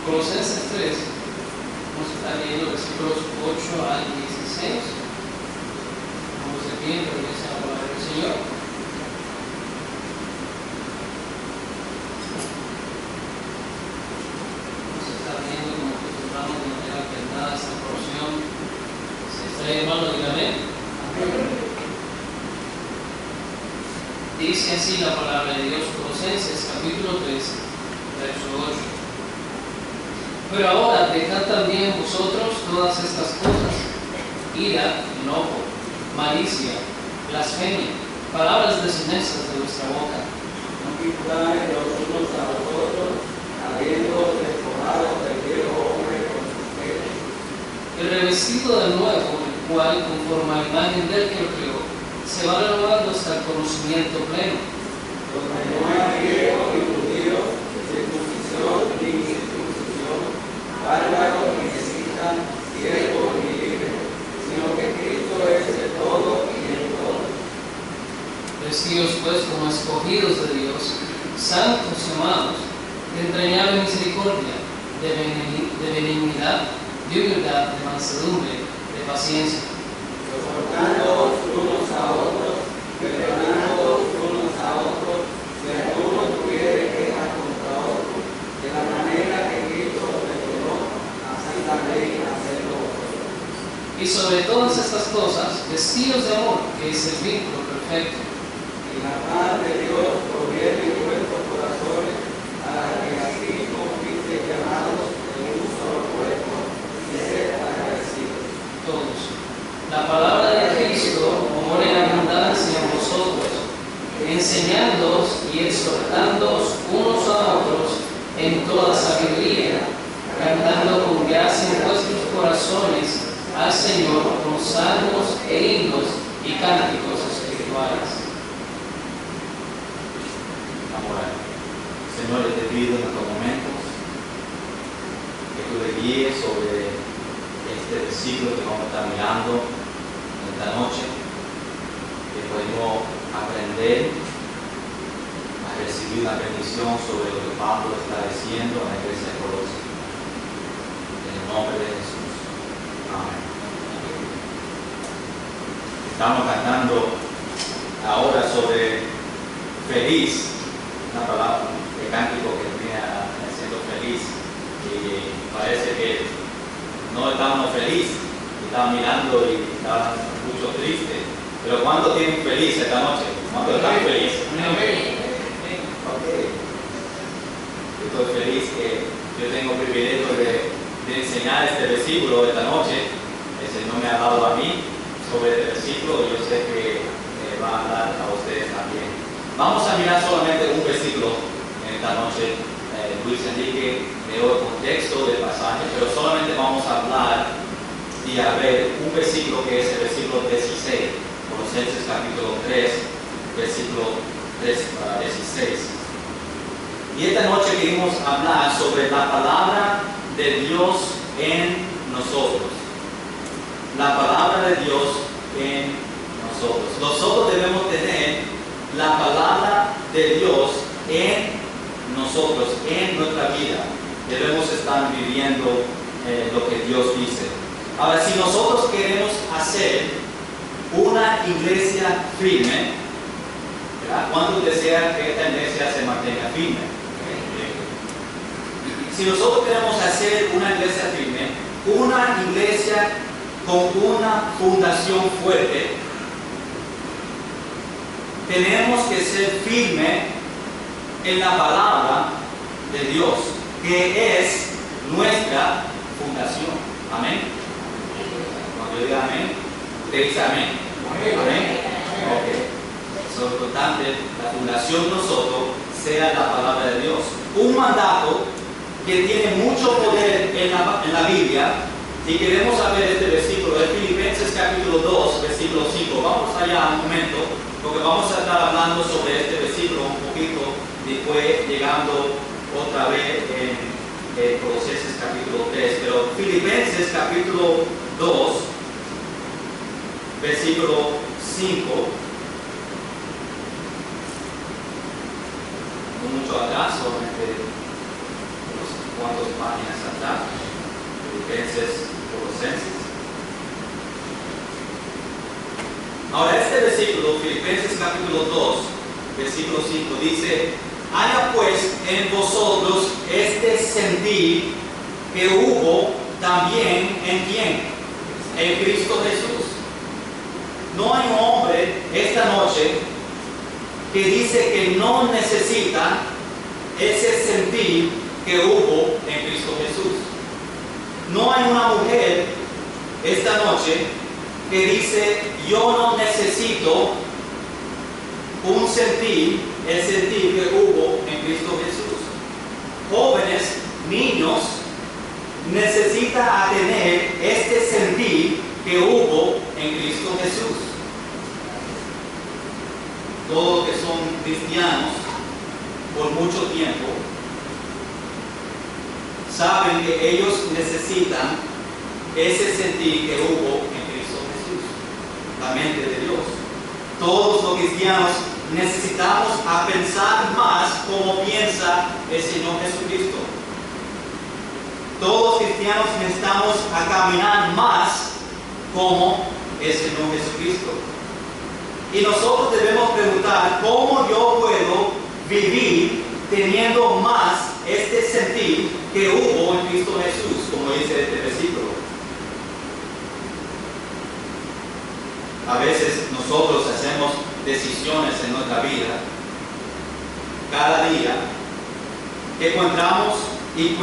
Colosenses 3, vamos a estar leyendo versículos 8 al 16. Vamos de pie, pero dice la palabra del Señor. Vamos a estar viendo como que vamos de manera alternada esta porción. Si está ahí, hermano, dígame. Dice así la palabra de Dios, Colosenses capítulo 3, verso 8. Pero ahora dejad también vosotros todas estas cosas: ira, enojo, malicia, blasfemia, palabras deshonestas de vuestra boca. No quitáis los unos a los otros, habiendo despojado del viejo hombre con sus pecados. El revestido de nuevo, el cual, conforme a la imagen del que lo creó, se va renovando hasta el conocimiento pleno. Donde no hay griego ni judío, circuncisión ni incircuncisión, bárbaro ni escita, siervo ni libre, sino que Cristo es de todo y en todo. Vestidos pues como escogidos de Dios, santos y amados, de entrañable misericordia, de benignidad, de humildad, de mansedumbre, de paciencia. Soportándoos unos a otros, perdonándoos unos a otros, si alguno tuviere queja contra otro, de la manera que Cristo os perdonó, así también hacedlo vosotros. Y sobre todas estas cosas, vestidos de amor, que es el vínculo perfecto. Y la paz de Dios proviene en vuestros corazones, para que así como fuisteis llamados en un solo cuerpo, y sed agradecidos. Todos. La palabra de Cristo mora en abundancia en vosotros, enseñándoos y exhortándoos unos a otros en toda sabiduría, cantando con gracia en vuestros corazones al Señor con salmos e himnos y cánticos espirituales. Ahora, Señor, yo te pido en estos momentos que tú le guíes sobre este versículo que vamos a estar mirando esta noche, que podemos aprender a recibir una bendición sobre lo que Pablo está diciendo a la iglesia de Colosas. En el nombre de Jesús. Amén. Estamos cantando ahora sobre feliz, una palabra de cántico que venía siendo feliz, y parece que no estamos felices, estamos mirando y estamos mucho tristes. Pero ¿cuánto tienen feliz esta noche? ¿Cuánto están felices? Ok. Estoy feliz que yo tengo el privilegio de enseñar este versículo esta noche. El Señor me ha dado a mí sobre este versículo y yo sé que va a hablar a ustedes también. Vamos a mirar solamente un versículo en esta noche. Luis Enrique dio el contexto del pasaje, pero solamente vamos a hablar y a ver un versículo que es el versículo 16, Colosenses capítulo 3, versículo 3 para 16. Y esta noche queremos hablar sobre la palabra de Dios en nosotros. La palabra de Dios en nosotros. Nosotros debemos tener la palabra de Dios en nosotros, en nuestra vida. Debemos estar viviendo lo que Dios dice. Ahora, si nosotros queremos hacer una iglesia firme, ¿verdad? ¿Cuántos desean que esta iglesia se mantenga firme? Si nosotros queremos hacer una iglesia firme, una iglesia con una fundación fuerte, tenemos que ser firmes en la palabra de Dios, que es nuestra fundación. Amén. Cuando yo diga amén, usted dice amén. Amén. Ok. Es importante la fundación de nosotros sea la palabra de Dios. Un mandato que tiene mucho poder en la Biblia. Si queremos saber este versículo de Filipenses capítulo 2, versículo 5, vamos allá un momento, porque vamos a estar hablando sobre este versículo un poquito después, llegando otra vez en Colosenses capítulo 3, pero Filipenses capítulo 2, versículo 5, no mucho atrás, solamente cuantas páginas atrás, Filipenses, Colosenses. Ahora este versículo, Filipenses capítulo 2, versículo 5, dice: haya pues en vosotros este sentir que hubo también en ¿quién? En Cristo Jesús. No hay un hombre esta noche que dice que no necesita ese sentir que hubo en Cristo Jesús. No hay una mujer esta noche que dice: yo no necesito un sentir, el sentir que hubo en Cristo Jesús. Jóvenes, niños, necesitan tener este sentir que hubo en Cristo Jesús. Todos los que son cristianos por mucho tiempo saben que ellos necesitan ese sentir que hubo en Cristo Jesús, la mente de Dios. Todos los cristianos necesitamos a pensar más como piensa el Señor Jesucristo. Todos los cristianos necesitamos a caminar más como el Señor Jesucristo. Y nosotros debemos preguntar: ¿cómo yo puedo vivir teniendo más este sentir que hubo en Cristo Jesús, como dice este versículo? A veces nosotros hacemos decisiones en nuestra vida, cada día, que encontramos y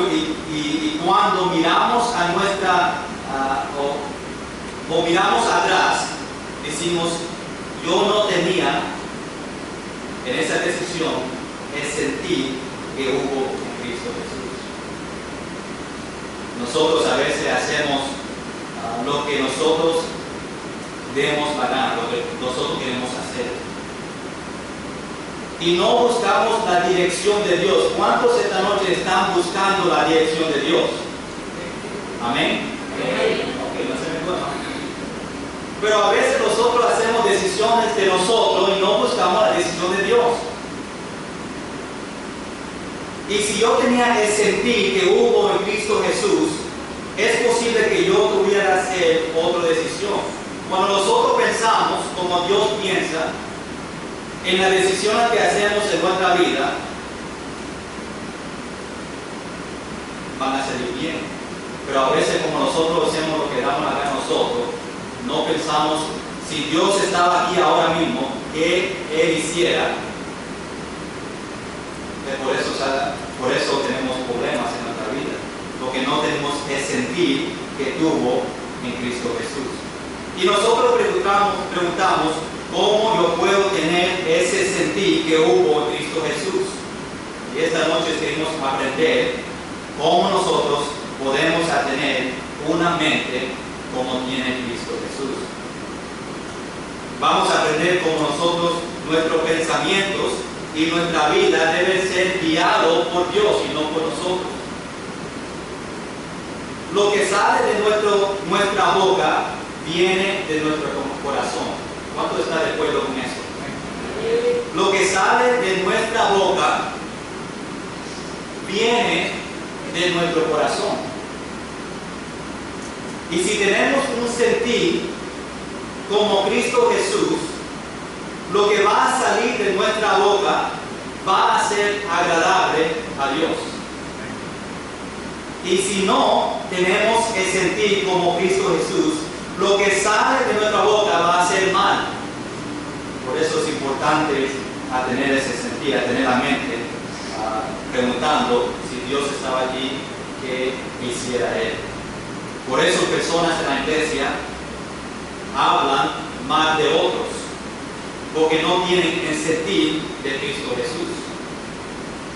cuando miramos a nuestra, o miramos atrás, decimos: yo no tenía en esa decisión el sentir que hubo en Cristo Jesús. Nosotros a veces hacemos lo que nosotros debemos pagar, lo que nosotros queremos hacer. Y no buscamos la dirección de Dios. ¿Cuántos esta noche están buscando la dirección de Dios? Amén. Okay, no se me acuerda. Pero a veces nosotros hacemos decisiones de nosotros y no buscamos la decisión de Dios. Y si yo tenía el sentir que hubo en Cristo Jesús, es posible que yo tuviera que hacer otra decisión. Cuando nosotros pensamos como Dios piensa en las decisiones que hacemos en nuestra vida, van a salir bien. Pero a veces, como nosotros hacemos lo que damos acá nosotros, no pensamos: si Dios estaba aquí ahora mismo, ¿qué Él hiciera? Por eso tenemos problemas en nuestra vida, porque no tenemos el sentir que tuvo en Cristo Jesús. Y nosotros preguntamos: ¿cómo yo puedo tener ese sentir que hubo en Cristo Jesús? Y esta noche queremos aprender cómo nosotros podemos tener una mente como tiene Cristo Jesús. Vamos a aprender cómo nosotros, nuestros pensamientos y nuestra vida deben ser guiados por Dios y no por nosotros. Lo que sale de nuestra boca viene de nuestro corazón. ¿Cuánto está de acuerdo con eso? Lo que sale de nuestra boca viene de nuestro corazón. Y si tenemos un sentir como Cristo Jesús, lo que va a salir de nuestra boca va a ser agradable a Dios. Y si no tenemos el sentir como Cristo Jesús, lo que sale de nuestra boca va a ser mal. Por eso es importante tener ese sentir, tener la mente preguntando si Dios estaba allí, ¿qué hiciera Él? Por eso personas en la iglesia hablan mal de otros, porque no tienen el sentir de Cristo Jesús.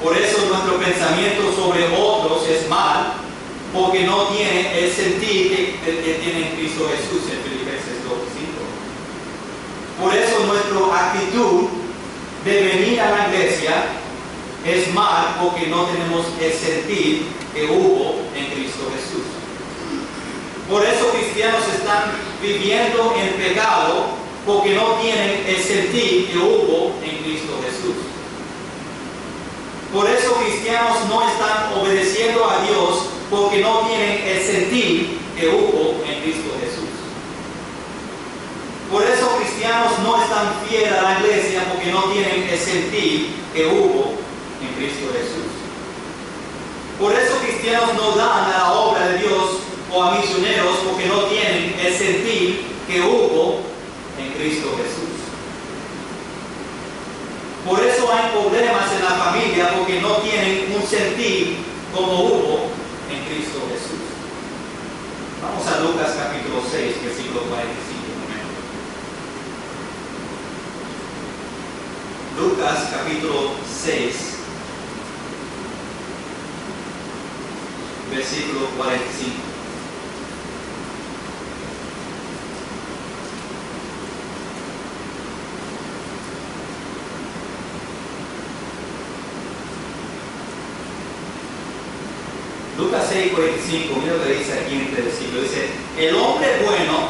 Por eso nuestro pensamiento sobre otros es mal, porque no tiene el sentir que tiene en Cristo Jesús en Filipenses 2:5. Por eso nuestra actitud de venir a la iglesia es mal, porque no tenemos el sentir que hubo en Cristo Jesús. Por eso cristianos están viviendo en pecado, porque no tienen el sentir que hubo en Cristo Jesús. Por eso cristianos no están obedeciendo a Dios porque no tienen el sentir que hubo en Cristo Jesús. Por eso cristianos no están fieles a la iglesia porque no tienen el sentir que hubo en Cristo Jesús. Por eso cristianos no dan a la obra de Dios o a misioneros porque no tienen el sentir que hubo en Cristo Jesús. Por eso hay problemas en la familia porque no tienen un sentir como hubo en Cristo Jesús. Vamos a Lucas capítulo 6, versículo 45. Lucas capítulo 6, versículo 45. Lucas 6, 45, mira lo que dice aquí en este versículo. Dice, el hombre bueno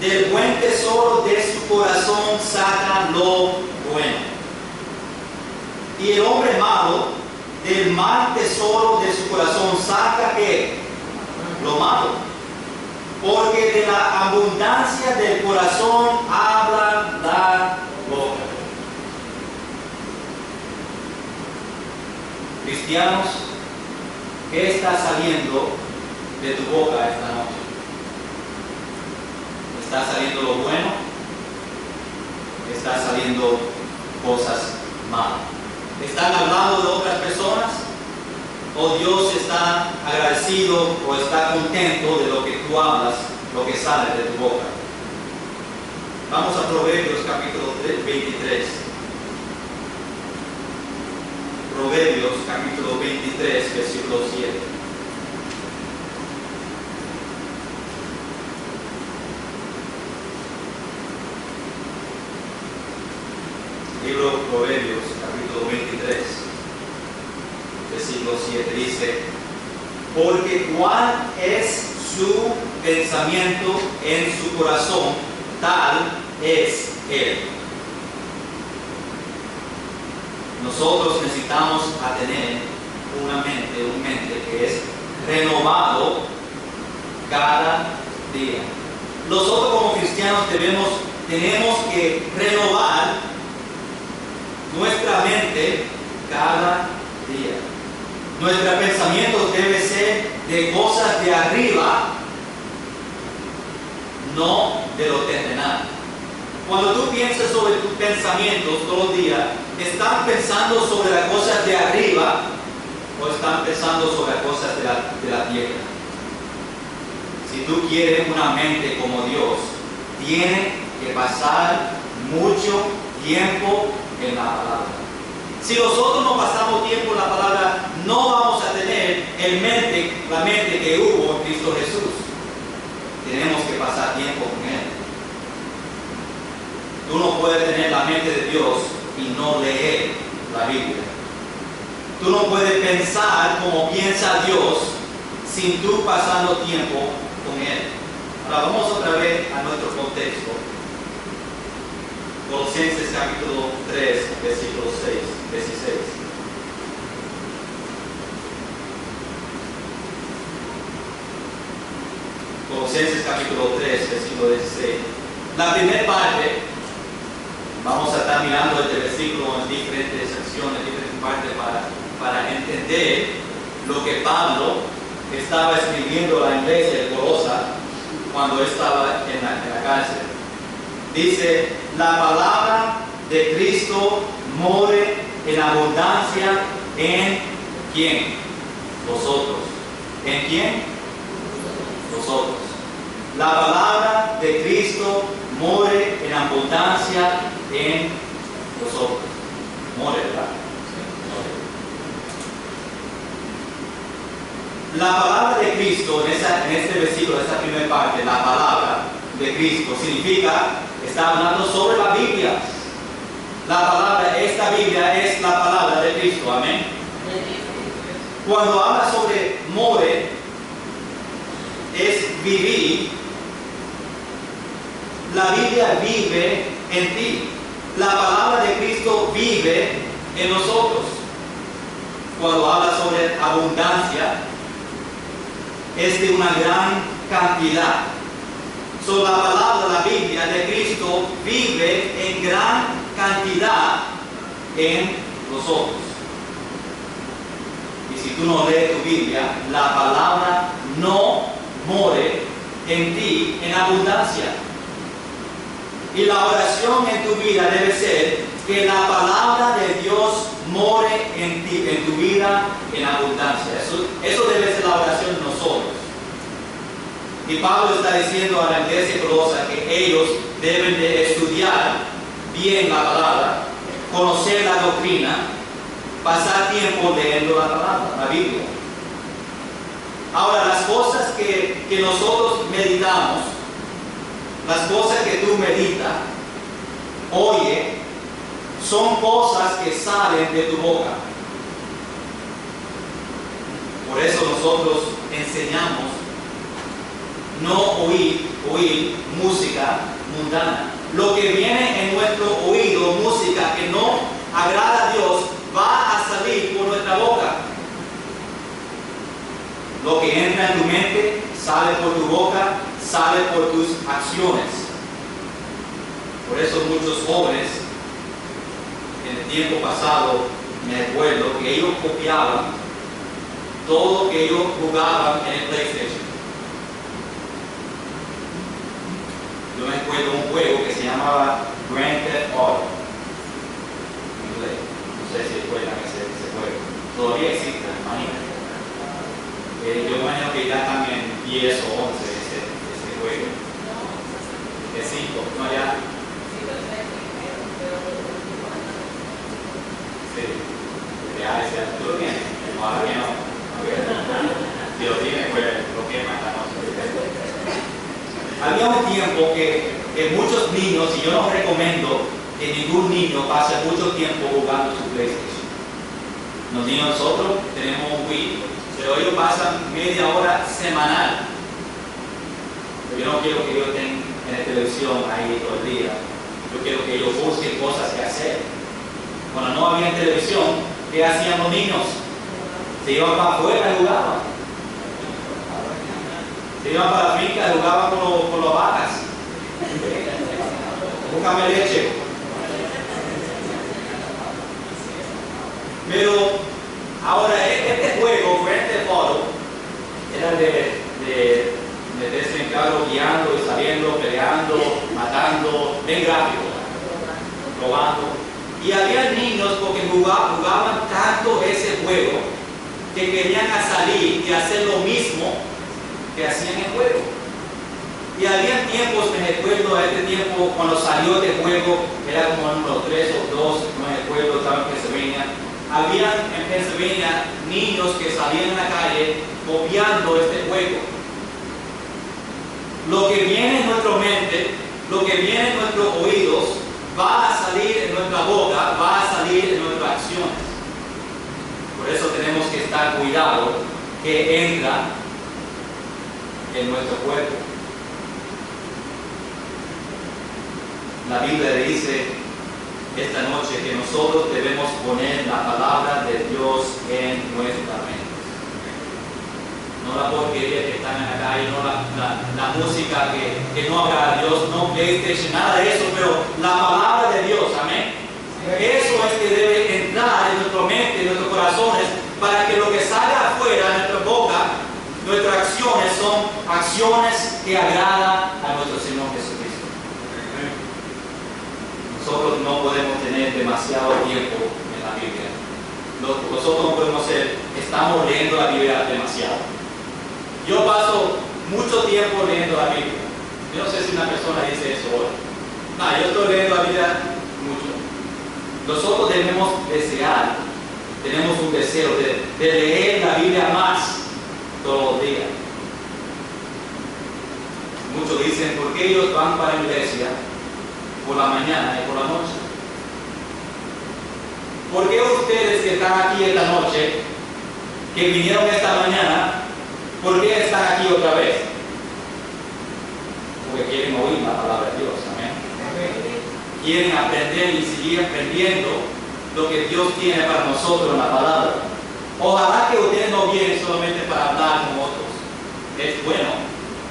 del buen tesoro de su corazón saca lo bueno. Y el hombre malo del mal tesoro de su corazón saca ¿qué? Lo malo. Porque de la abundancia del corazón habla la boca. Cristianos, ¿qué está saliendo de tu boca esta noche? ¿Está saliendo lo bueno? ¿Está saliendo cosas malas? ¿Están hablando de otras personas? ¿O Dios está agradecido o está contento de lo que tú hablas, lo que sale de tu boca? Vamos a Proverbios capítulo 23. Proverbios capítulo 23, versículo 7. Libro de Proverbios capítulo 23, versículo 7 dice, porque cuál es su pensamiento en su corazón, tal es él. Nosotros necesitamos tener un mente que es renovado cada día. Nosotros como cristianos tenemos que renovar nuestra mente cada día. Nuestro pensamiento debe ser de cosas de arriba, no de lo terrenal. Cuando tú piensas sobre tus pensamientos todos los días, ¿están pensando sobre las cosas de arriba o están pensando sobre las cosas de la tierra? Si tú quieres una mente como Dios, tienes que pasar mucho tiempo en la palabra. Si nosotros no pasamos tiempo en la palabra, no vamos a tener la mente que hubo en Cristo Jesús. Tenemos que pasar tiempo con Él. Tú no puedes tener la mente de Dios y no leer la Biblia. Tú no puedes pensar como piensa Dios sin tú pasando tiempo con Él. Ahora vamos otra vez a nuestro contexto. Colosenses capítulo 3, versículo 16. Colosenses capítulo 3, versículo 16. La primera parte, vamos a estar mirando este versículo en diferentes secciones, diferentes partes para entender lo que Pablo estaba escribiendo a la iglesia de Colosa cuando estaba en la cárcel. Dice, la palabra de Cristo more en abundancia en ¿quién? Vosotros. ¿En quién? Vosotros. La palabra de Cristo more en abundancia en vosotros. More, ¿verdad? La palabra de Cristo en este versículo, en esta primera parte, la palabra de Cristo significa, está hablando sobre la Biblia. La palabra, esta Biblia es la palabra de Cristo, amén. Cuando habla sobre more, es vivir. La Biblia vive en ti. La palabra de Cristo vive en nosotros. Cuando habla sobre abundancia, es de una gran cantidad. So, la palabra, la Biblia de Cristo vive en gran cantidad en nosotros. Y si tú no lees tu Biblia, la palabra no more en ti en abundancia. Y la oración en tu vida debe ser que la palabra de Dios more en ti, en tu vida en abundancia. Eso debe ser la oración de nosotros. Y Pablo está diciendo a la iglesia de Colosas que ellos deben de estudiar bien la palabra, conocer la doctrina, pasar tiempo leyendo la palabra, la Biblia. Ahora, las cosas que nosotros meditamos, las cosas que tú meditas, oye, son cosas que salen de tu boca. Por eso nosotros enseñamos no oír música mundana. Lo que viene en nuestro oído, música que no agrada a Dios, va a salir por nuestra boca. Lo que entra en tu mente sale por tu boca, sale por tus acciones. Por eso muchos jóvenes en el tiempo pasado, me acuerdo que ellos copiaban todo lo que ellos jugaban en el PlayStation. Yo me acuerdo un juego que se llamaba Grand Theft Auto. En inglés. No sé si recuerdan ese juego. Todavía existe, imagínate. Yo imagino que ya también 10 o 11 ese juego. Es 5, no ya. Sí, ya tú lo tienes. Ahora que no. Si lo tienes, pues lo quemas la noche. Había un tiempo que muchos niños, y yo no recomiendo que ningún niño pase mucho tiempo jugando su PlayStation. Los niños nosotros tenemos un Wii, pero ellos pasan media hora semanal. Yo no quiero que ellos estén en la televisión ahí todo el día. Yo quiero que ellos busquen cosas que hacer. Cuando no había televisión, ¿qué hacían los niños? Se iban para afuera y jugaban. Se iban para la finca y jugaban con las vacas. Búscame leche. Pero ahora este juego, Grand Theft Auto, era de meterse en carro guiando y saliendo, peleando, matando, bien gráfico, robando. Y había niños porque jugaban tanto ese juego que querían salir y hacer lo mismo que hacían en el juego. Y había tiempos, me recuerdo a este tiempo, cuando salió este juego, era como en los 3 o 2, no me recuerdo, estaba en Pennsylvania. Había en Pennsylvania niños que salían en la calle copiando este juego. Lo que viene en nuestra mente, lo que viene en nuestros oídos, va a salir en nuestra boca, va a salir en nuestras acciones. Por eso tenemos que estar cuidado que entra en nuestro cuerpo. La Biblia dice esta noche que nosotros debemos poner la palabra de Dios en nuestra mente. No la porquería que están en la calle, no la música que no agrada a Dios, no PlayStation, nada de eso, pero la palabra de Dios, amén. Eso es que debe entrar en nuestra mente, en nuestros corazones, para que lo que salga afuera de nuestra boca, nuestras acciones son acciones que agradan a nuestro Señor Jesucristo. Nosotros no podemos tener demasiado tiempo en la Biblia. Nosotros no podemos ser, estamos leyendo la Biblia demasiado. Yo paso mucho tiempo leyendo la Biblia. Yo no sé si una persona dice eso hoy. No, yo estoy leyendo la Biblia mucho. Nosotros debemos desear, tenemos un deseo de leer la Biblia más todos los días. Muchos dicen, ¿por qué ellos van para la iglesia por la mañana y por la noche? ¿Por qué ustedes que están aquí esta noche, que vinieron esta mañana, por qué están aquí otra vez? Porque quieren oír la palabra de Dios, amén. Quieren aprender y seguir aprendiendo lo que Dios tiene para nosotros en la palabra. Ojalá que ustedes no vienen solamente para hablar con otros, es bueno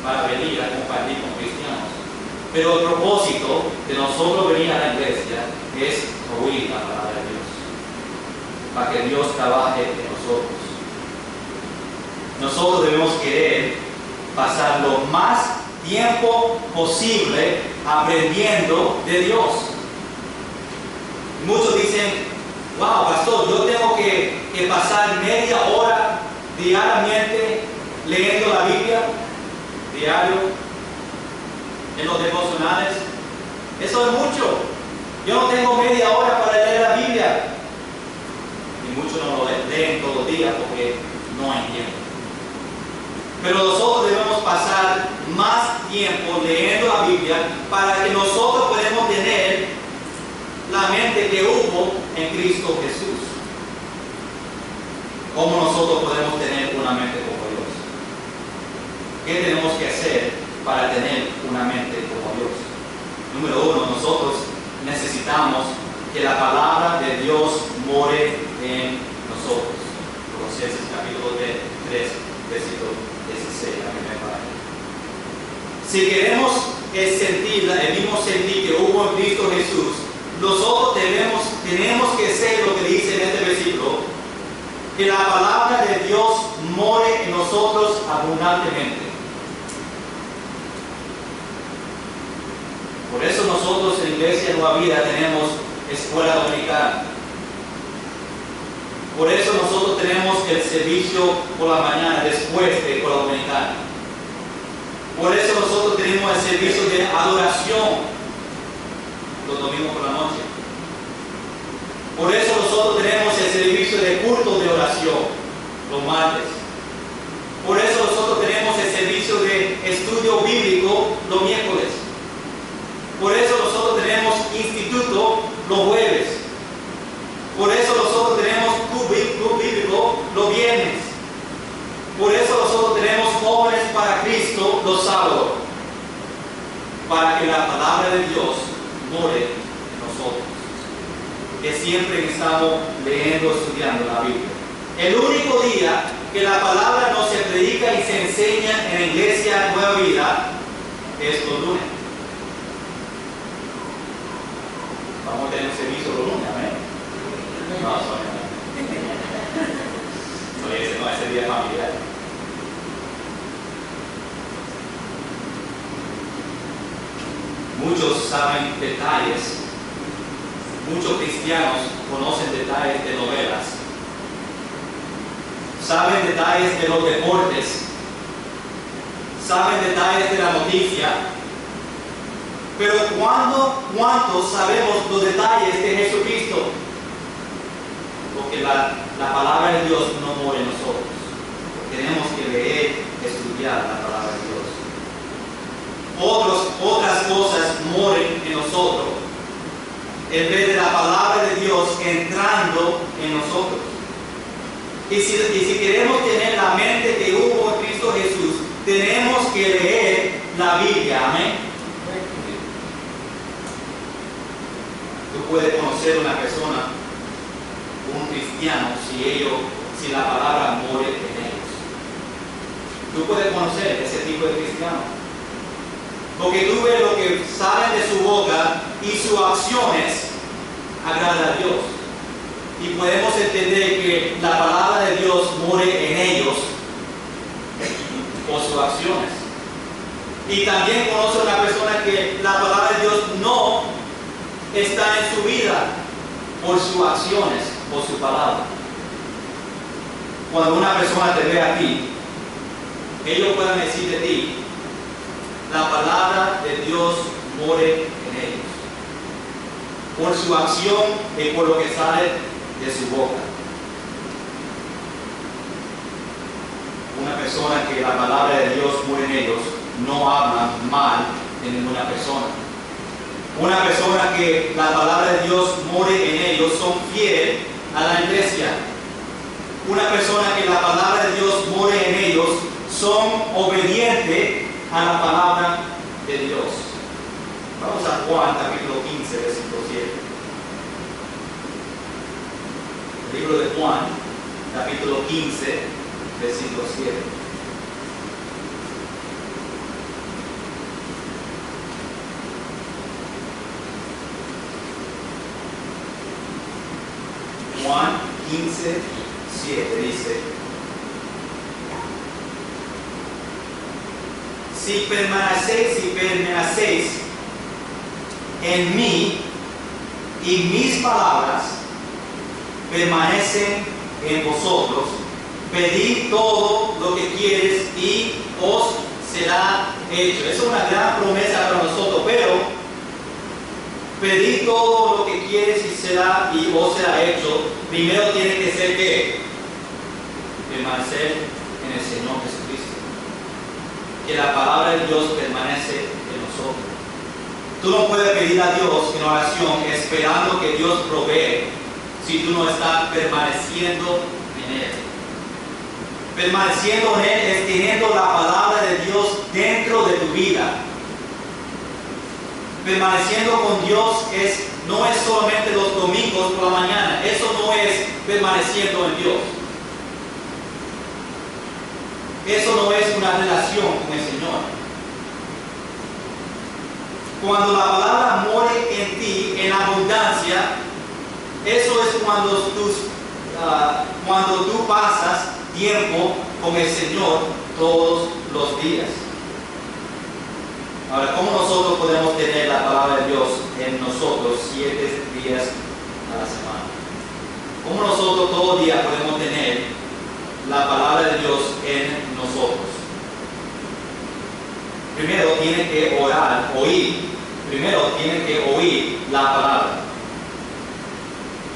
para venir a compartir con cristianos. Pero el propósito de nosotros venir a la iglesia es oír la palabra de Dios, para que Dios trabaje en nosotros. Nosotros debemos querer pasar lo más tiempo posible aprendiendo de Dios. Muchos dicen, wow, pastor, yo tengo que pasar media hora diariamente leyendo la Biblia, diario, en los devocionales. Eso es mucho. Yo no tengo media hora para leer la Biblia. Y muchos no lo leen todos los días porque no hay tiempo. Pero nosotros debemos pasar más tiempo leyendo la Biblia para que nosotros podamos tener la mente que hubo en Cristo Jesús. ¿Cómo nosotros podemos tener una mente como Dios? ¿Qué tenemos que hacer para tener una mente como Dios? Número uno, nosotros necesitamos que la palabra de Dios more en nosotros. Colosenses capítulo 3, versículo 16, la primera parte. Si queremos sentir el mismo sentir que hubo en Cristo Jesús, nosotros tenemos que ser lo que dice en este versículo, que la palabra de Dios more en nosotros abundantemente. Por eso nosotros en Iglesia Nueva Vida tenemos escuela dominical. Por eso nosotros tenemos el servicio por la mañana después de escuela dominical. Por eso nosotros tenemos el servicio de adoración los domingos por la noche. Por eso nosotros tenemos el servicio de culto de oración los martes. Por eso nosotros tenemos el servicio de estudio bíblico los miércoles. Por eso nosotros tenemos instituto los jueves. Por eso nosotros tenemos club bíblico los viernes. Por eso nosotros tenemos jóvenes para Cristo los sábados. Para que la palabra de Dios more en nosotros. Que siempre estamos leyendo, estudiando la Biblia. El único día que la palabra no se predica y se enseña en la Iglesia Nueva Vida es los lunes. Vamos a tener un servicio los lunes, amén. No, ese día familiar. Muchos saben detalles. Muchos cristianos conocen detalles de novelas. Saben detalles de los deportes. Saben detalles de la noticia. Pero ¿cuántos sabemos los detalles de Jesucristo? Porque la palabra de Dios no mora en nosotros. Tenemos que leer, estudiar la palabra de Dios. Otras cosas moren en nosotros en vez de la palabra de Dios entrando en nosotros. Y si queremos tener la mente que hubo en Cristo Jesús, tenemos que leer la Biblia. Amén. Tú puedes conocer una persona, un cristiano, si la palabra more en ellos. Tú puedes conocer ese tipo de cristiano. Porque tú ves lo que sale de su boca y sus acciones agradan a Dios. Y podemos entender que la palabra de Dios more en ellos por sus acciones. Y también conoce a una persona que la palabra de Dios no está en su vida por sus acciones, por su palabra. Cuando una persona te ve a ti, ellos pueden decir de ti, la palabra de Dios more en ellos, por su acción y por lo que sale de su boca. Una persona que la palabra de Dios more en ellos no habla mal de ninguna persona. Una persona que la palabra de Dios more en ellos son fieles a la iglesia. Una persona que la palabra de Dios more en ellos son obedientes a la palabra de Dios. Vamos a Juan capítulo 15, versículo 7. El libro de Juan, capítulo 15, versículo 7. 15:7 dice: si permanecéis en mí y mis palabras permanecen en vosotros, pedid todo lo que quieres y os será hecho. Es una gran promesa para nosotros, pero pedid todo lo que quieres y os será hecho. Primero tiene que ser que permanecer en el Señor Jesucristo, que la palabra de Dios permanece en nosotros. Tú no puedes pedir a Dios en oración esperando que Dios provee si tú no estás permaneciendo en Él. Permaneciendo en Él es teniendo la palabra de Dios dentro de tu vida. Permaneciendo con Dios no es solamente los domingos por la mañana. Eso no es permaneciendo en Dios. Eso no es una relación con el Señor. Cuando la palabra muere en ti en abundancia, eso es cuando tú pasas tiempo con el Señor todos los días. Ahora, ¿cómo nosotros podemos tener la palabra de Dios en nosotros 7 días a la semana? ¿Cómo nosotros todo día podemos tener la palabra de Dios en nosotros? Primero tiene que oír. Primero tiene que oír la palabra.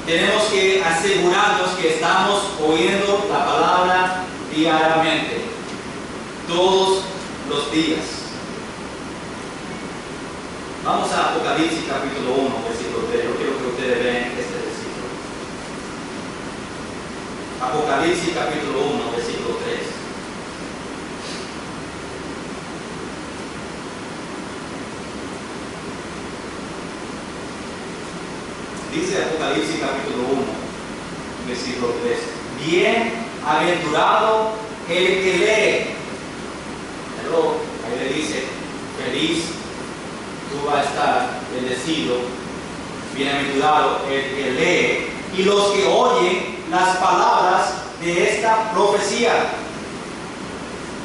Tenemos que asegurarnos que estamos oyendo la palabra diariamente, todos los días. Vamos a Apocalipsis capítulo 1, versículo 3. Yo quiero que ustedes vean este versículo. Apocalipsis capítulo 1, versículo 3. Dice Apocalipsis capítulo 1, versículo 3. Bienaventurado el que lee. Pero ahí le dice, feliz, tú vas a estar bendecido. Bienaventurado el que lee y los que oyen las palabras de esta profecía.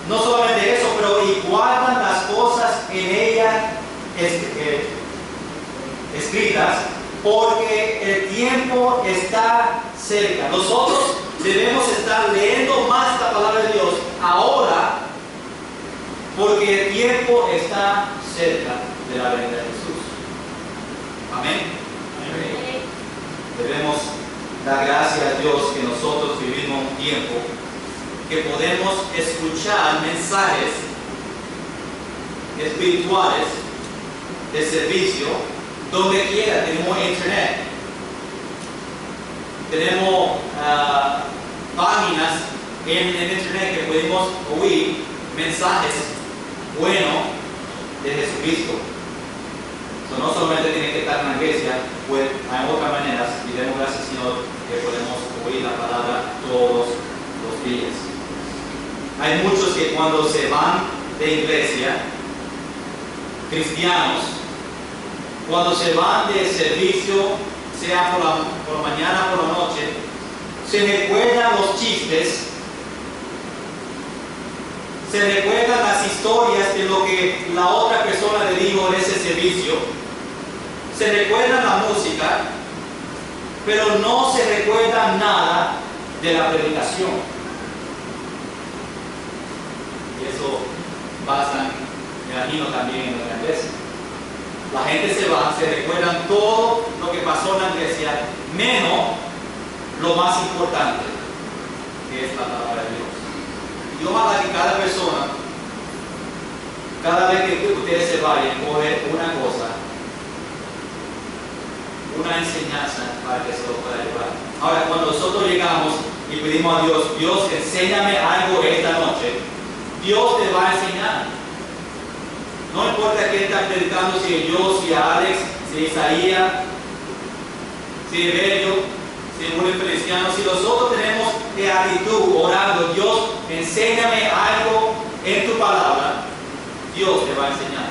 No solamente eso, pero y guardan las cosas en ella escritas, porque el tiempo está cerca. Nosotros debemos estar leyendo más la palabra de Dios ahora, porque el tiempo está cerca de la venida de Jesús. Amén. Amén. Debemos dar gracias a Dios que nosotros vivimos un tiempo que podemos escuchar mensajes espirituales de servicio donde quiera. Tenemos internet, tenemos páginas en internet que podemos oír mensajes buenos de Jesucristo. No solamente tiene que estar en la iglesia, pues hay otras maneras, y demos gracias al Señor que podemos oír la palabra todos los días. Hay muchos que cuando se van de iglesia, cristianos, cuando se van de servicio, sea por la mañana o por la noche, se recuerdan los chistes, se recuerdan las historias de lo que la otra persona le dijo en ese servicio, se recuerdan la música, pero no se recuerda nada de la predicación. Y eso pasa, me imagino, también en la iglesia. La gente se va, se recuerdan todo lo que pasó en la iglesia, menos lo más importante, que es la palabra de Dios. Y ojalá que cada persona, cada vez que ustedes se vayan, coge una cosa, una enseñanza para que se lo pueda llevar. Ahora, cuando nosotros llegamos y pedimos a Dios, Dios, enséñame algo esta noche, Dios te va a enseñar. No importa quién está predicando, si es yo, si es Alex, si es Isaías, si es Bello, si es un cristiano, si nosotros tenemos actitud orando, Dios, enséñame algo en tu palabra, Dios te va a enseñar.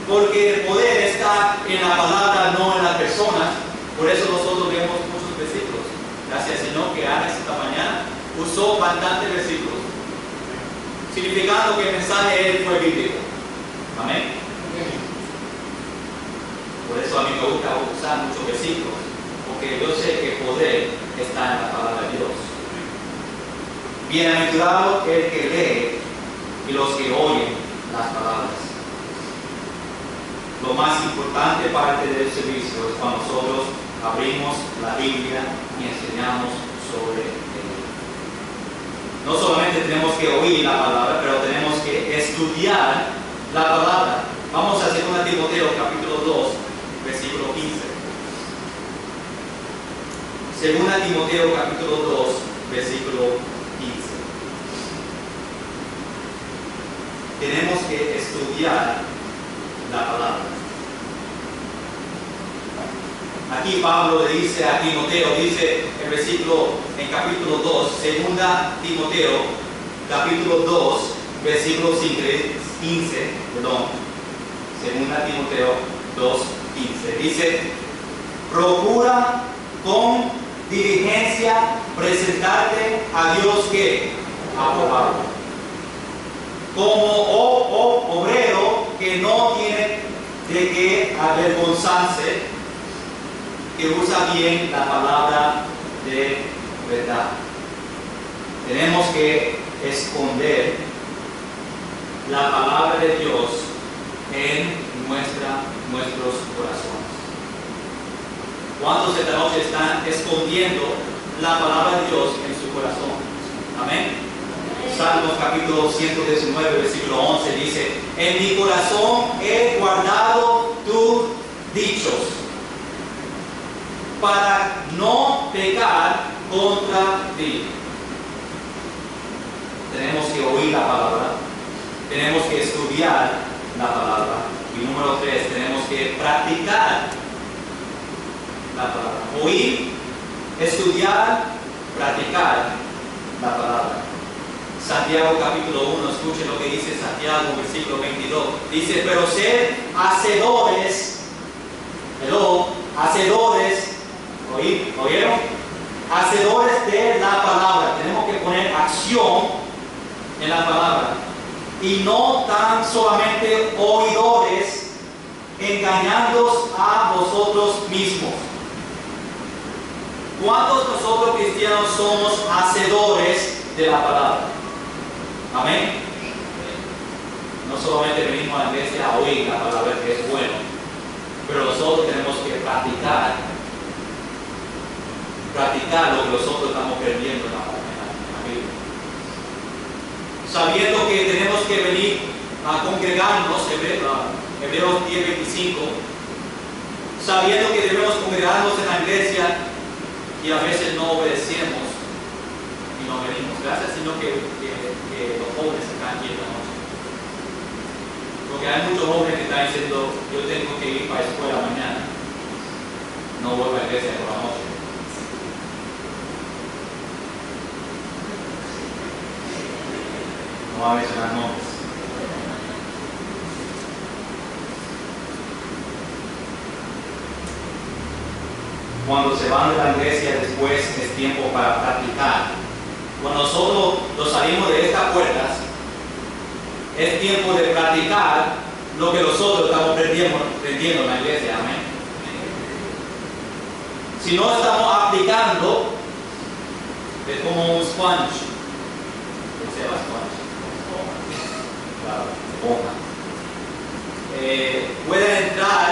Porque el poder está en la palabra, no en las personas. Por eso nosotros vemos muchos versículos. La gracias, Señor, que Ana esta mañana usó bastantes versículos, significando que el mensaje de él fue bíblico. Amén. Por eso a mí me gusta usar muchos versículos, porque yo sé que el poder está en la palabra de Dios. Bienaventurado el que lee y los que oyen las palabras. Lo más importante parte del servicio es cuando nosotros abrimos la Biblia y enseñamos sobre ella. No solamente tenemos que oír la palabra, pero tenemos que estudiar la palabra. Vamos a 2 Timoteo capítulo 2, versículo 15. 2 Timoteo capítulo 2, versículo 15. Tenemos que estudiar la palabra. Aquí Pablo le dice a Timoteo, dice el versículo en capítulo 2, 2 Timoteo, capítulo 2, versículo 15, perdón, 2 Timoteo 2, 15, dice, procura con diligencia presentarte a Dios que aprobado, como obrero que no tiene de qué avergonzarse, que usa bien la palabra de verdad. Tenemos que esconder la palabra de Dios en nuestros corazones. ¿Cuántos esta noche están escondiendo la palabra de Dios en su corazón? Amén. Salmos capítulo 119, versículo 11 dice, en mi corazón he guardado tus dichos para no pecar contra ti. Tenemos que oír la palabra, tenemos que estudiar la palabra y número 3, tenemos que practicar la palabra. Oír, estudiar, practicar la palabra. Santiago capítulo 1, escuchen lo que dice Santiago, versículo 22. Dice, pero sed hacedores, ¿oyeron? Hacedores de la palabra. Tenemos que poner acción en la palabra. Y no tan solamente oidores, engañándoos a vosotros mismos. ¿Cuántos nosotros cristianos somos hacedores de la palabra? Amén. No solamente venimos a la iglesia a oír la palabra, que es bueno, pero nosotros tenemos que practicar lo que nosotros estamos aprendiendo en la Biblia. Sabiendo que tenemos que venir a congregarnos, Hebreos 10:25, sabiendo que debemos congregarnos en la iglesia y a veces no obedecemos y no venimos. Gracias, Señor, que los jóvenes están aquí esta noche. Porque hay muchos jóvenes que están diciendo, yo tengo que ir para la escuela mañana, no vuelvo a la iglesia por la noche. No va a mencionar nombres. Cuando se van de la iglesia después es tiempo para practicar. Cuando nosotros nos salimos de estas puertas, es tiempo de practicar lo que nosotros estamos aprendiendo en la iglesia. Amén. Si no estamos aplicando, es como un sponge. ¿Qué se llama sponge? Claro, esponja. Puede entrar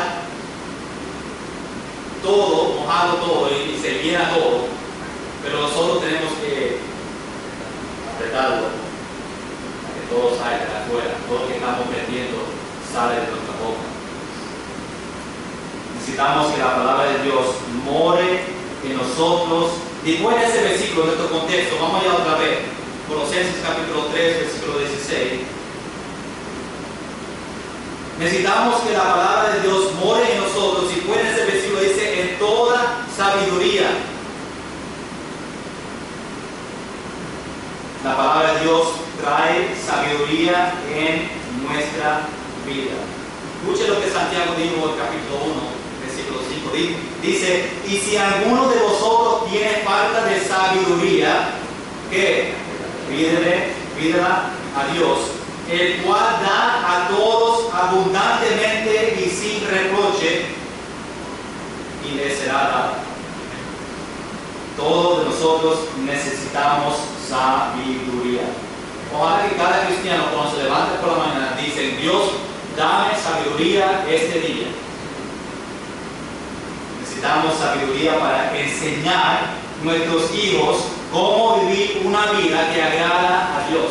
todo, mojado todo y se llena todo, pero nosotros tenemos que apretarlo para que todo salga de afuera, todo lo que estamos aprendiendo sale de nuestra boca. Necesitamos que la palabra de Dios more en nosotros. Después de ese versículo, en nuestro contexto, vamos allá otra vez, Colosenses capítulo 3, versículo 16. Necesitamos que la palabra de Dios more en nosotros, y después de ese versículo dice, en toda sabiduría. La palabra de Dios trae sabiduría en nuestra vida. Escuche lo que Santiago dijo en el capítulo 1, versículo 5 5. Dice, y si alguno de vosotros tiene falta de sabiduría, ¿qué? Pídela a Dios, el cual da a todos abundantemente y sin reproche, y le será dado. Todos nosotros necesitamos sabiduría. Ojalá que cada cristiano, cuando se levanta por la mañana, dice, Dios, dame sabiduría este día. Necesitamos sabiduría para enseñar a nuestros hijos cómo vivir una vida que agrada a Dios.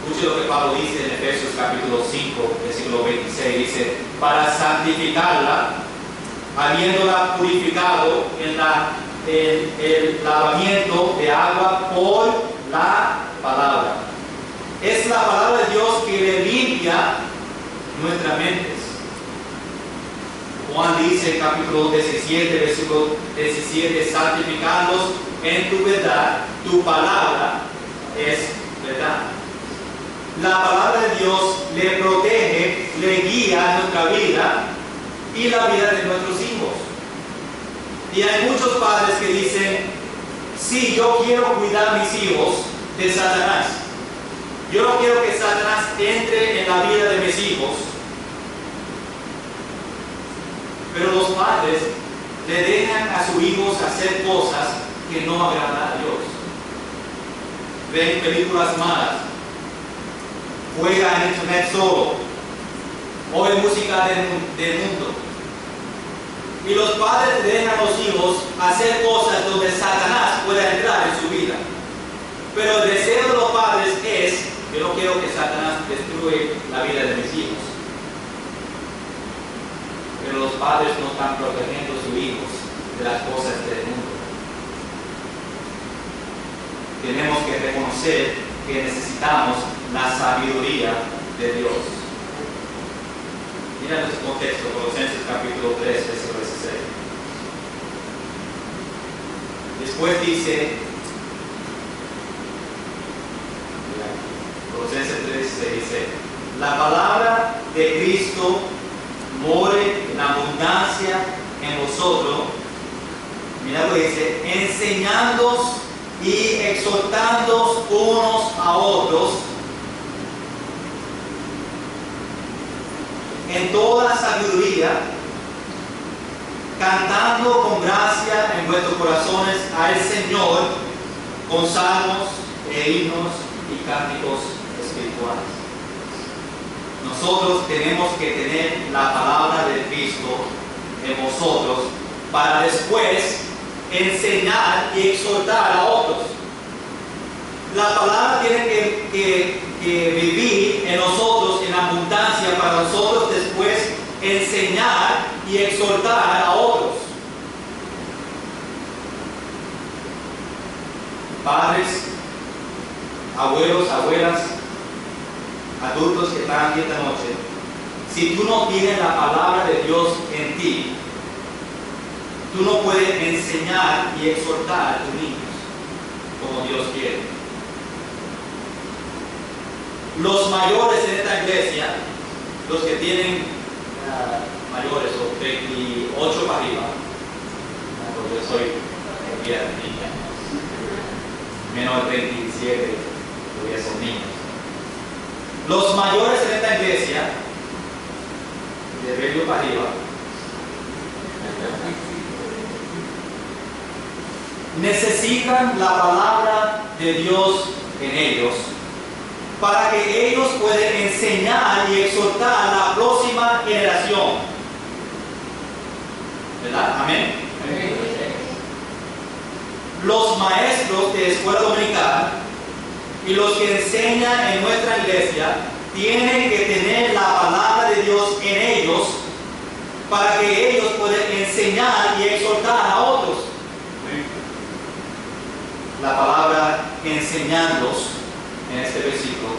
Escuche lo que Pablo dice en Efesios capítulo 5, versículo 26. Dice, para santificarla, habiéndola purificado en el lavamiento de agua por la palabra. Es la palabra de Dios que le limpia nuestras mentes. Juan dice en capítulo 17, versículo 17, santificándolos en tu verdad, tu palabra es verdad. La palabra de Dios le protege, le guía nuestra vida y la vida de nuestros hijos. Y hay muchos padres que dicen, sí, yo quiero cuidar a mis hijos de Satanás. Yo no quiero que Satanás entre en la vida de mis hijos. Pero los padres le dejan a sus hijos hacer cosas que no agradan a Dios. Ven películas malas, juega en internet solo, oye música del mundo. Y los padres dejan a los hijos hacer cosas donde Satanás pueda entrar en su vida. Pero el deseo de los padres es, yo no quiero que Satanás destruya la vida de mis hijos. Pero los padres no están protegiendo a sus hijos de las cosas del mundo. Tenemos que reconocer que necesitamos la sabiduría de Dios. Mira nuestro contexto, Colosenses capítulo 3, versículo 16. Después dice, Colosenses 3, dice, la palabra de Cristo more en abundancia en vosotros. Mira lo que dice, enseñándoos y exhortándoos unos a otros en toda sabiduría, cantando con gracia en vuestros corazones al Señor con salmos e himnos y cánticos espirituales. Nosotros tenemos que tener la palabra de Cristo en nosotros para después enseñar y exhortar a otros. La palabra tiene que vivir en nosotros en abundancia para nosotros después enseñar y exhortar a otros. Padres, abuelos, abuelas, adultos que están aquí esta noche, si tú no tienes la palabra de Dios en ti, tú no puedes enseñar y exhortar a tus niños como Dios quiere. Los mayores en esta iglesia, los que tienen mayores o 38 para arriba, porque yo soy niña, menos de 37, todavía son niños. Los mayores en esta iglesia, de medio para arriba, necesitan la palabra de Dios en ellos para que ellos puedan enseñar y exhortar a la próxima generación. ¿Verdad? Amén. Los maestros de escuela dominical y los que enseñan en nuestra iglesia tienen que tener la palabra de Dios en ellos para que ellos puedan enseñar y exhortar a otros. La palabra enseñándolos en este versículo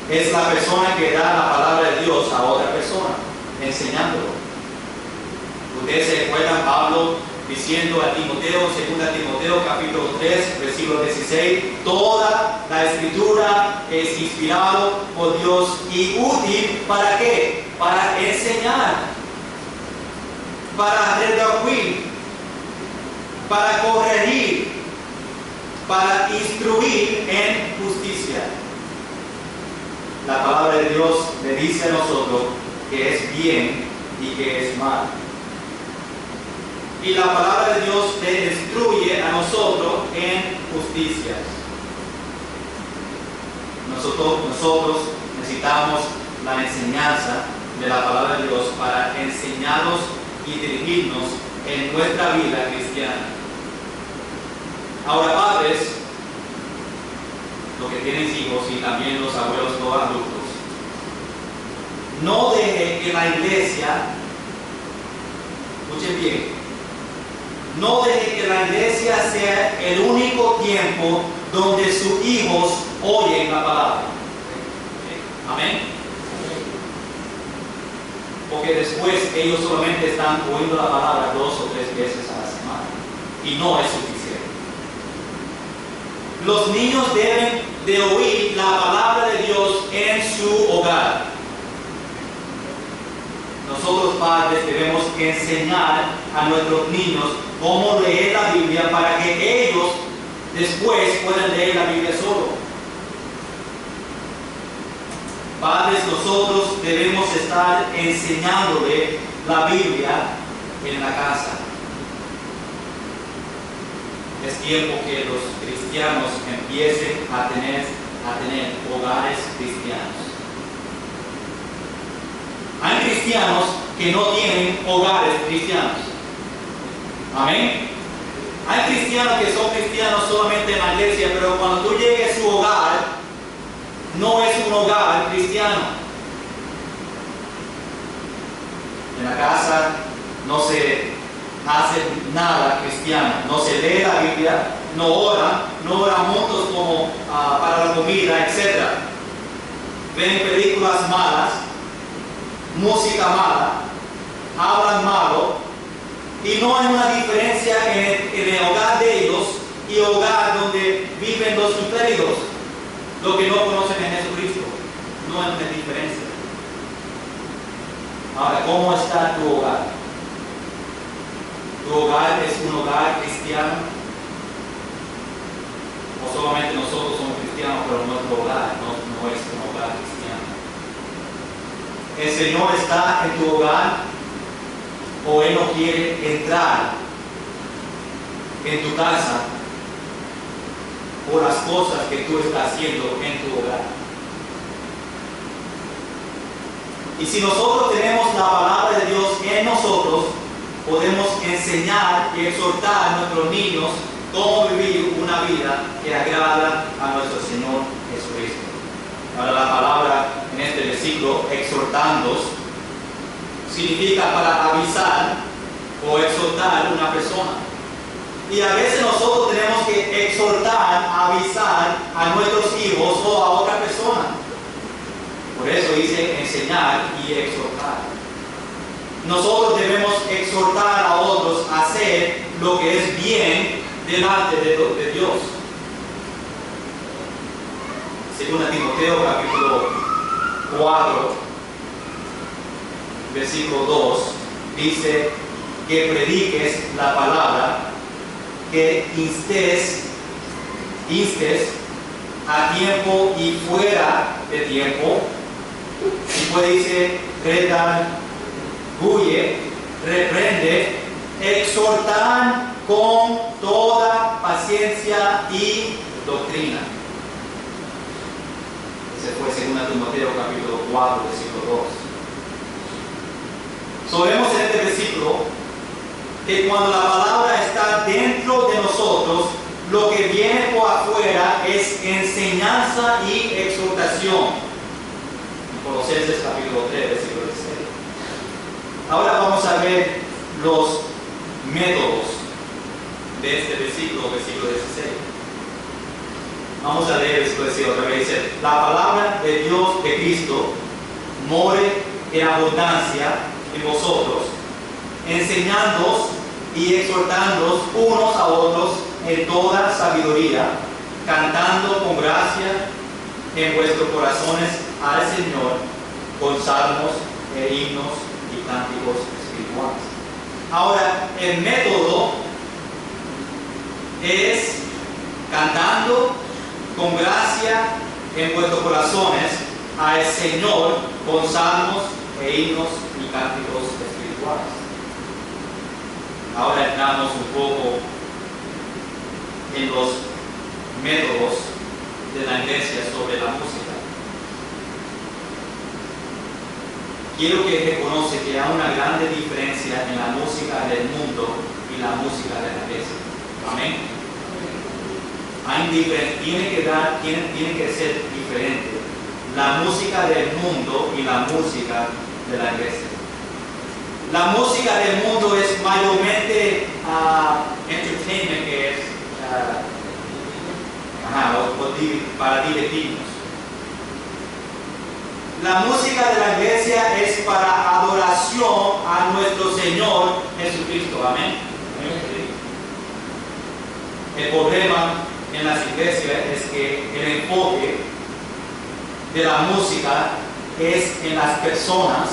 es la persona que da la palabra de Dios a otra persona, enseñándolo. Ustedes se recuerdan, Pablo diciendo a Timoteo, 2 Timoteo capítulo 3, versículo 16, toda la escritura es inspirado por Dios y útil, ¿para qué? Para enseñar, para redarguir, para corregir, para instruir en justicia. La palabra de Dios le dice a nosotros que es bien y que es mal. Y la palabra de Dios le instruye a nosotros en justicia. Nosotros necesitamos la enseñanza de la palabra de Dios para enseñarnos y dirigirnos en nuestra vida cristiana. Ahora, padres, los que tienen hijos y también los abuelos no adultos, no deje que la iglesia, escuchen bien, no deje que la iglesia sea el único tiempo donde sus hijos oyen la palabra. Amén. Porque después ellos solamente están oyendo la palabra 2 o 3 veces a la semana y no es suficiente. Los niños deben de oír la palabra de Dios en su hogar. Nosotros padres debemos enseñar a nuestros niños cómo leer la Biblia para que ellos después puedan leer la Biblia solo. Padres, nosotros debemos estar enseñándole la Biblia en la casa. Es tiempo que los cristianos empiecen a tener hogares cristianos. Hay cristianos que no tienen hogares cristianos. Amén. Hay cristianos que son cristianos solamente en la iglesia, pero cuando tú llegues a su hogar, no es un hogar cristiano. En la casa no se hace nada cristiano, no se lee la Biblia, no oran juntos como para la comida, etc. Ven películas malas, música mala, hablan malo, y no hay una diferencia en el hogar de ellos y hogar donde viven los sufridos, los que no conocen a Jesucristo. No hay una diferencia. Ahora, ¿cómo está tu hogar? ¿Tu hogar es un hogar cristiano? ¿O solamente nosotros somos cristianos, pero nuestro hogar no es un hogar cristiano? ¿El Señor está en tu hogar o Él no quiere entrar en tu casa por las cosas que tú estás haciendo en tu hogar? Y si nosotros tenemos la palabra de Dios en nosotros, podemos enseñar y exhortar a nuestros niños cómo vivir una vida que agrada a nuestro Señor Jesucristo. Ahora, la palabra en este versículo, exhortando, significa para avisar o exhortar a una persona. Y a veces nosotros tenemos que exhortar, avisar a nuestros hijos o a otra persona. Por eso dice enseñar y exhortar. Nosotros debemos exhortar a otros a hacer lo que es bien delante de Dios. Según Timoteo capítulo 4, versículo 2, dice que prediques la palabra, que instes a tiempo y fuera de tiempo. Después dice redarguye, reprende, exhortar con toda paciencia y doctrina. Ese fue 2 Timoteo capítulo 4, versículo 2. Sabemos en este versículo que cuando la palabra está dentro de nosotros, lo que viene por afuera es enseñanza y exhortación. Colosenses capítulo 3, versículo 16. Ahora vamos a ver los métodos de este versículo, versículo 16. Vamos a leer el versículo otra vez. Dice, la palabra de Dios de Cristo more en abundancia en vosotros, enseñándoos y exhortándoos unos a otros en toda sabiduría, cantando con gracia en vuestros corazones al Señor con salmos e himnos y cánticos espirituales. Ahora, el método es cantando con gracia en vuestros corazones al Señor con salmos e himnos y cánticos espirituales. Ahora entramos un poco en los métodos de la iglesia sobre la música. Quiero que reconoce que hay una grande diferencia en la música del mundo y la música de la iglesia. Amén. Tiene que ser diferente la música del mundo y la música de la iglesia. La música del mundo es mayormente entertainment, que es para divertirnos. La música de la iglesia es para adoración a nuestro Señor Jesucristo. Amén. El problema en las iglesias es que el enfoque de la música es en las personas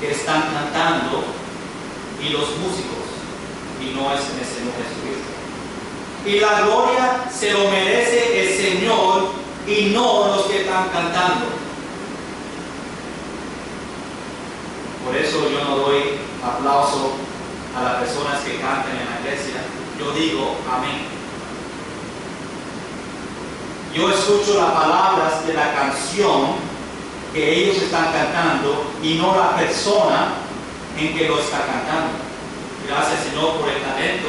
que están cantando y los músicos, y no es en el Señor Jesucristo. Y la gloria se lo merece el Señor y no los que están cantando. Por eso yo no doy aplauso a las personas que cantan en la iglesia. Yo digo amén. Yo escucho las palabras de la canción que ellos están cantando y no la persona en que lo está cantando. Gracias, Señor, por el talento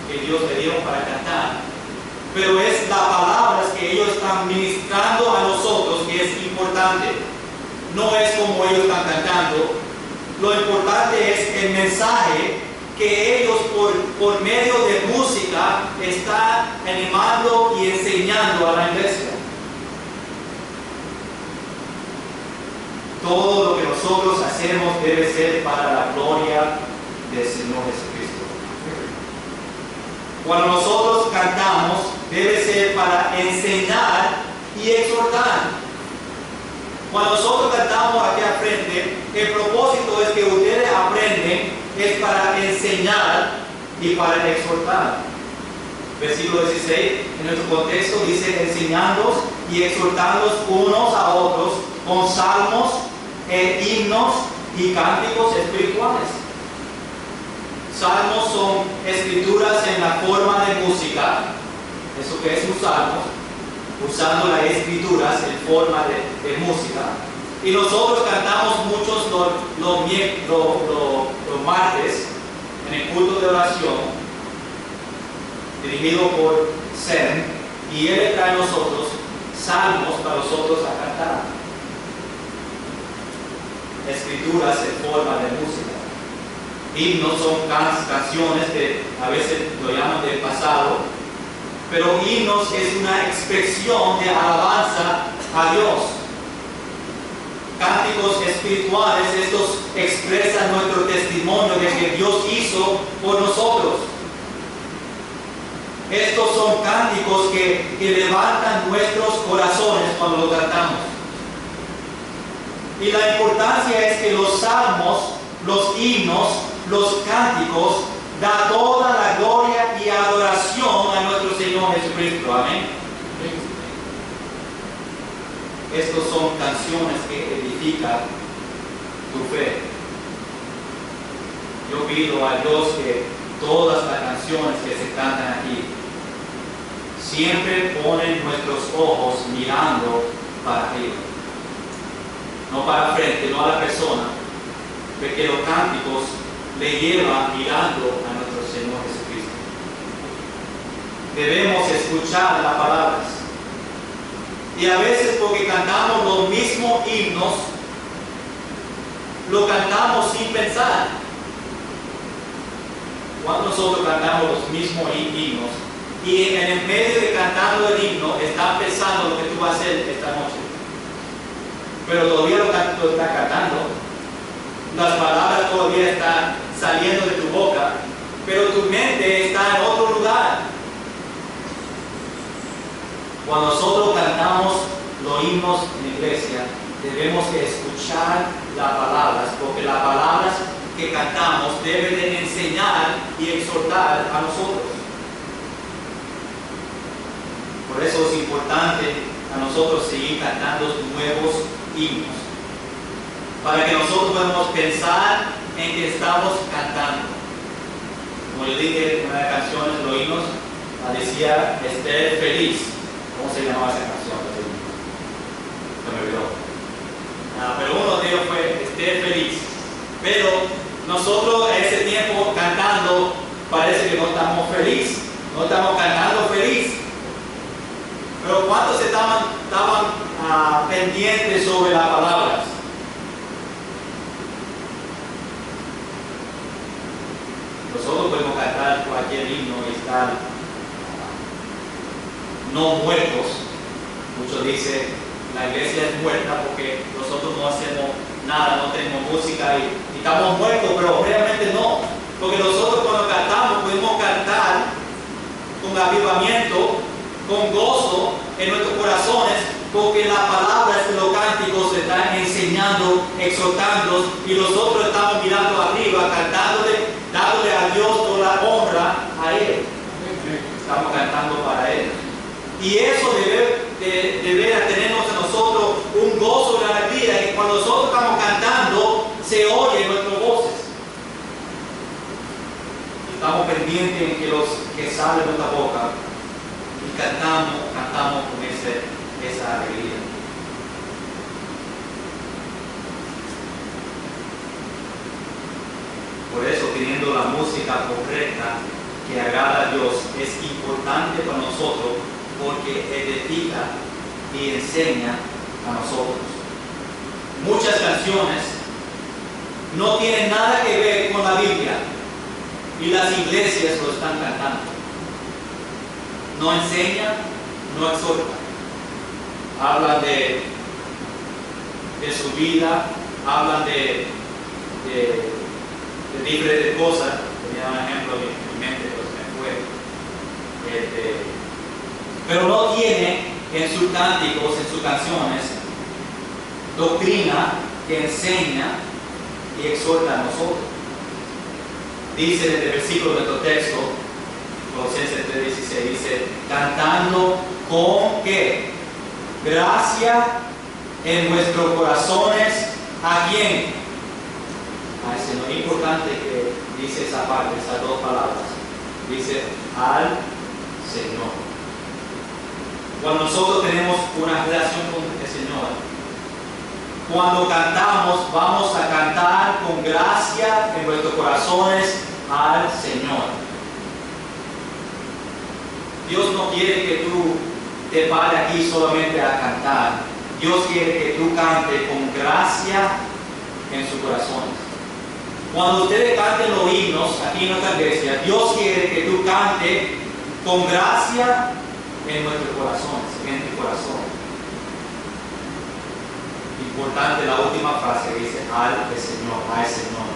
que Dios le dio para cantar. Pero es las palabras que ellos están ministrando a nosotros que es importante. No es como ellos están cantando. Lo importante es el mensaje que ellos por medio de música están animando y enseñando a la iglesia. Todo lo que nosotros hacemos debe ser para la gloria del Señor Jesucristo. Cuando nosotros cantamos, debe ser para enseñar y exhortar. Cuando nosotros cantamos aquí al frente, el propósito es que ustedes aprenden, es para enseñar y para exhortar. Versículo 16, en nuestro contexto dice enseñándoos y exhortándoos unos a otros con salmos, himnos y cánticos espirituales. Salmos son escrituras en la forma de música. Eso que es un salmo, usando las escrituras en forma de música. Y nosotros cantamos muchos los martes en el culto de oración, dirigido por Sem, y él le trae a nosotros salmos para nosotros a cantar. Escrituras en forma de música. Himnos son canciones que a veces lo llaman del pasado, pero himnos es una expresión de alabanza a Dios. Cánticos espirituales, estos expresan nuestro testimonio de que Dios hizo por nosotros. Estos son cánticos que levantan nuestros corazones cuando los cantamos. Y la importancia es que los salmos, los himnos, los cánticos, da toda la gloria y adoración a nuestro Señor Jesucristo. Amén. Estos son canciones que edifican tu fe. Yo pido a Dios que todas las canciones que se cantan aquí siempre ponen nuestros ojos mirando para arriba. No para frente, no a la persona, porque los cánticos le llevan mirando a nuestro Señor Jesucristo. Debemos escuchar las palabras. Y a veces porque cantamos los mismos himnos, lo cantamos sin pensar. Cuando nosotros cantamos los mismos himnos, y en el medio de cantando el himno, estás pensando lo que tú vas a hacer esta noche. Pero todavía lo estás cantando. Las palabras todavía están saliendo de tu boca, pero tu mente está en otro lugar. Cuando nosotros cantamos los himnos en la iglesia, debemos de escuchar las palabras, porque las palabras que cantamos deben de enseñar y exhortar a nosotros. Por eso es importante a nosotros seguir cantando nuevos himnos, para que nosotros podamos pensar en que estamos cantando. Como yo dije en una de las canciones, los himnos, decía esté feliz. ¿Cómo se llamaba esa canción? Se me olvidó. Pero uno de ellos fue esté feliz. Pero nosotros en ese tiempo cantando parece que no estamos felices, no estamos cantando feliz. Pero ¿cuántos estaban pendientes sobre las palabras? Nosotros podemos cantar cualquier himno y estar no muertos. Muchos dicen la iglesia es muerta porque nosotros no hacemos nada, no tenemos música y estamos muertos, pero realmente no. Porque nosotros cuando cantamos podemos cantar con avivamiento, con gozo en nuestros corazones, porque las palabras de los cánticos se están enseñando, exhortando, y nosotros estamos mirando arriba, cantándole, dándole a Dios toda la honra a Él. Estamos cantando para Él. Y eso debe tenernos en nosotros un gozo de alegría, que cuando nosotros estamos cantando, se oyen nuestras voces. Estamos pendientes en que sale de nuestra boca y cantamos con esa alegría. Por eso, teniendo la música correcta que agrada a Dios es importante para nosotros, porque edifica y enseña a nosotros. Muchas canciones no tienen nada que ver con la Biblia y las iglesias lo están cantando. No enseña, no exhorta. Hablan de su vida, hablan de diferentes cosas. Tenía un ejemplo en mi mente, pero se me fue. Pero no tiene en sus cánticos, en sus canciones, doctrina que enseña y exhorta a nosotros. Dice en el versículo de nuestro texto, Colosenses 3:16, dice, cantando con ¿qué? Gracia en vuestros corazones, ¿a quién? A ese no es importante que dice esa parte, esas dos palabras. Dice, al Señor. Cuando nosotros tenemos una relación con el Señor, cuando cantamos, vamos a cantar con gracia en nuestros corazones al Señor. Dios no quiere que tú te pares aquí solamente a cantar. Dios quiere que tú cantes con gracia en sus corazones. Cuando ustedes canten los himnos aquí en nuestra iglesia, Dios quiere que tú cantes con gracia en nuestros corazones, en tu corazón. Importante la última frase que dice al Señor, al Señor.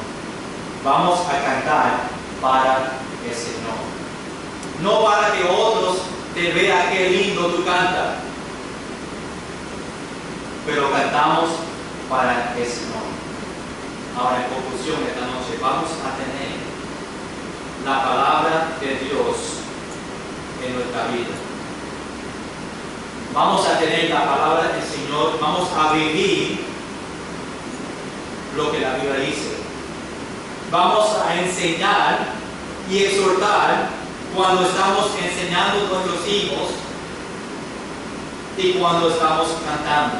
Vamos a cantar para el Señor. No para que otros te vean qué lindo tú cantas, pero cantamos para el Señor. Ahora, en conclusión, esta noche vamos a tener la palabra de Dios en nuestra vida. Vamos a tener la palabra del Señor, vamos a vivir lo que la Biblia dice. Vamos a enseñar y exhortar cuando estamos enseñando a nuestros hijos y cuando estamos cantando.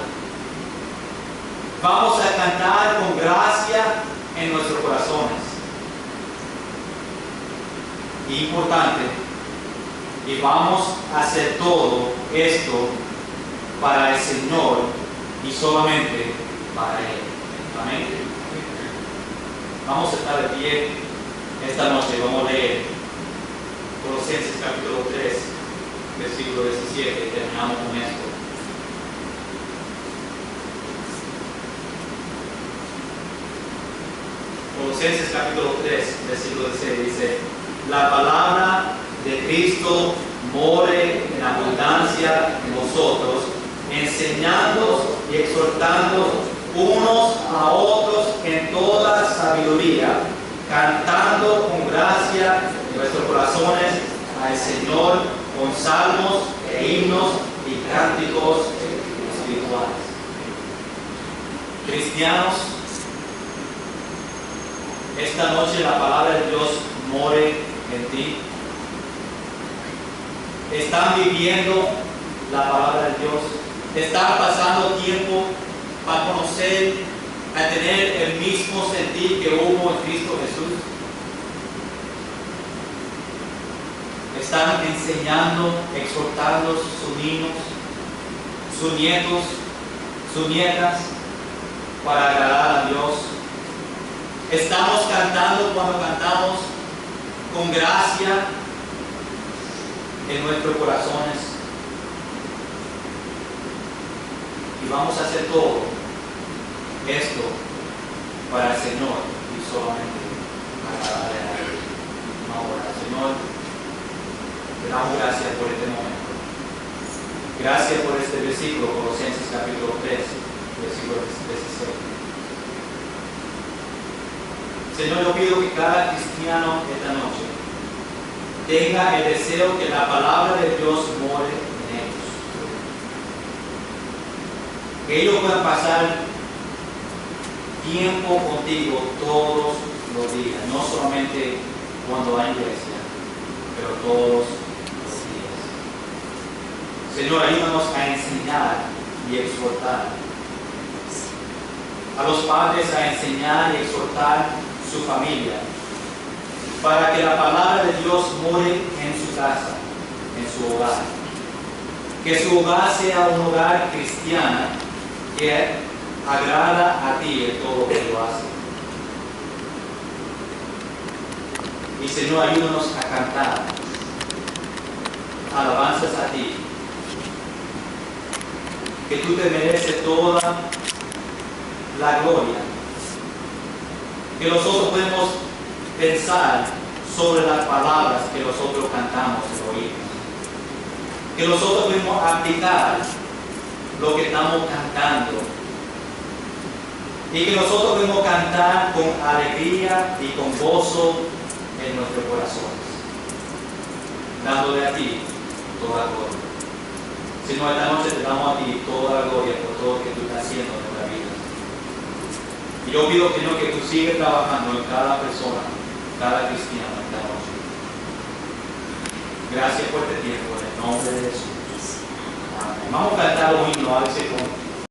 Vamos a cantar con gracia en nuestros corazones. Importante, y vamos a hacer todo esto para el Señor y solamente para Él. Amén. Vamos a estar de pie esta noche. Vamos a leer Colosenses capítulo 3, versículo 17, y terminamos con esto. Colosenses capítulo 3, versículo 16 dice, la palabra de Cristo more en abundancia en vosotros, enseñando y exhortando unos a otros en toda sabiduría, cantando con gracia en vuestros corazones al Señor con salmos e himnos y cánticos espirituales. Cristianos, esta noche la palabra de Dios more en ti. Están viviendo la palabra de Dios. Están pasando tiempo para conocer, a tener el mismo sentir que hubo en Cristo Jesús. Están enseñando, exhortando sus niños, sus nietos, sus nietas para agradar a Dios. Estamos cantando cuando cantamos con gracia en nuestros corazones. Y vamos a hacer todo esto para el Señor y solamente agradarle a Él. Ahora, Señor, te damos gracias por este momento. Gracias por este versículo, Colosenses capítulo 3, versículo 16. Señor, yo pido que cada cristiano esta noche tenga el deseo que la palabra de Dios more en ellos. Que ellos puedan pasar tiempo contigo todos los días, no solamente cuando hay iglesia, pero todos los días. Señor, ayúdanos a enseñar y exhortar. A los padres a enseñar y exhortar su familia, para que la palabra de Dios more en su casa, en su hogar. Que su hogar sea un hogar cristiano que agrada a ti en todo lo que lo hace. Y Señor, ayúdanos a cantar alabanzas a ti, que tú te mereces toda la gloria. Que nosotros podemos pensar sobre las palabras que nosotros cantamos y oímos. Que nosotros podemos aplicar lo que estamos cantando. Y que nosotros podemos cantar con alegría y con gozo en nuestros corazones, dándole a ti toda la gloria. Señor, esta noche te damos a ti toda la gloria por todo lo que tú estás haciendo en nuestra vida. Y yo pido, Señor, que tú sigas trabajando en cada persona, cada cristiano esta noche. Gracias por este tiempo, en el nombre de Jesús. Amén. Vamos a cantar un himno, a veces con